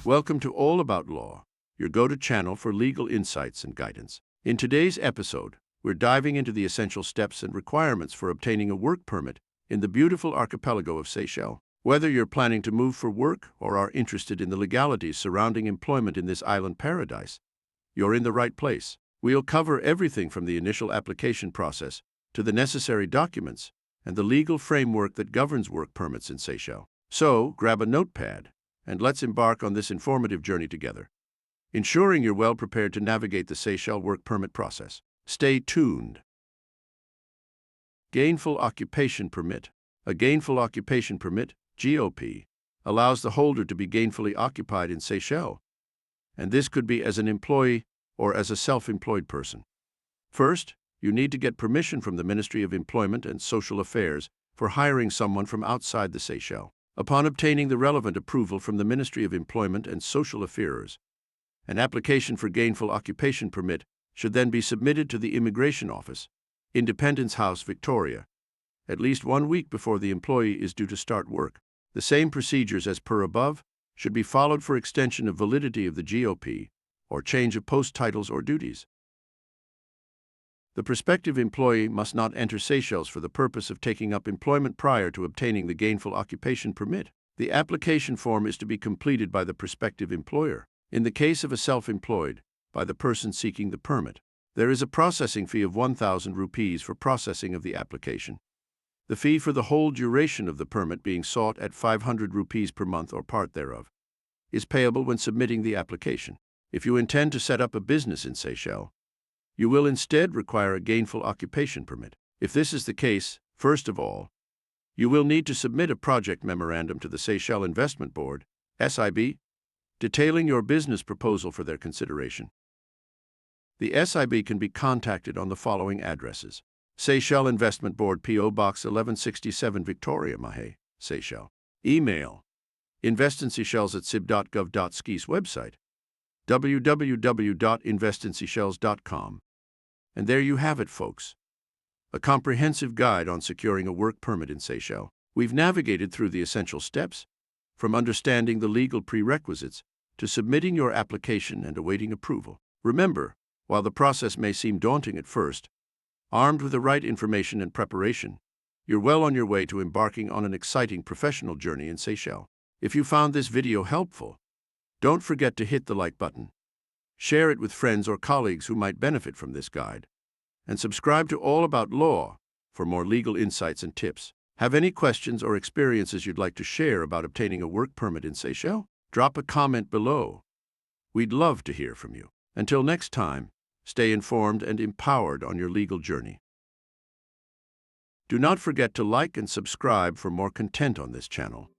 Welcome to All About Law, your go-to channel for legal insights and guidance. In today's episode, we're diving into the essential steps and requirements for obtaining a work permit in the beautiful archipelago of Seychelles. Whether you're planning to move for work or are interested in the legalities surrounding employment in this island paradise, you're in the right place. We'll cover everything from the initial application process to the necessary documents and the legal framework that governs work permits in Seychelles. So, grab a notepad and let's embark on this informative journey together, ensuring you're well prepared to navigate the Seychelles work permit process. Stay tuned. Gainful Occupation Permit. A Gainful Occupation Permit, GOP, allows the holder to be gainfully occupied in Seychelles, and this could be as an employee or as a self-employed person. First, you need to get permission from the Ministry of Employment and Social Affairs for hiring someone from outside the Seychelles. Upon obtaining the relevant approval from the Ministry of Employment and Social Affairs, an application for gainful occupation permit should then be submitted to the Immigration Office, Independence House, Victoria, at least 1 week before the employee is due to start work. The same procedures as per above should be followed for extension of validity of the GOP or change of post titles or duties. The prospective employee must not enter Seychelles for the purpose of taking up employment prior to obtaining the gainful occupation permit. The application form is to be completed by the prospective employer. In the case of a self-employed, by the person seeking the permit. There is a processing fee of 1,000 rupees for processing of the application. The fee for the whole duration of the permit being sought at 500 rupees per month or part thereof is payable when submitting the application. If you intend to set up a business in Seychelles, you will instead require a gainful occupation permit. If this is the case, first of all, you will need to submit a project memorandum to the Seychelles Investment Board, SIB, detailing your business proposal for their consideration. The SIB can be contacted on the following addresses: Seychelles Investment Board, P.O. Box 1167, Victoria, Mahe, Seychelles. Email: investinseychelles@cib.gov.skis. Website: www.investinseychelles.com. And there you have it, folks. A comprehensive guide on securing a work permit in Seychelles. We've navigated through the essential steps, from understanding the legal prerequisites to submitting your application and awaiting approval. Remember, while the process may seem daunting at first, armed with the right information and preparation, you're well on your way to embarking on an exciting professional journey in Seychelles. If you found this video helpful, don't forget to hit the like button, share it with friends or colleagues who might benefit from this guide, and subscribe to All About Law for more legal insights and tips. Have any questions or experiences you'd like to share about obtaining a work permit in Seychelles? Drop a comment below. We'd love to hear from you. Until next time, stay informed and empowered on your legal journey. Do not forget to like and subscribe for more content on this channel.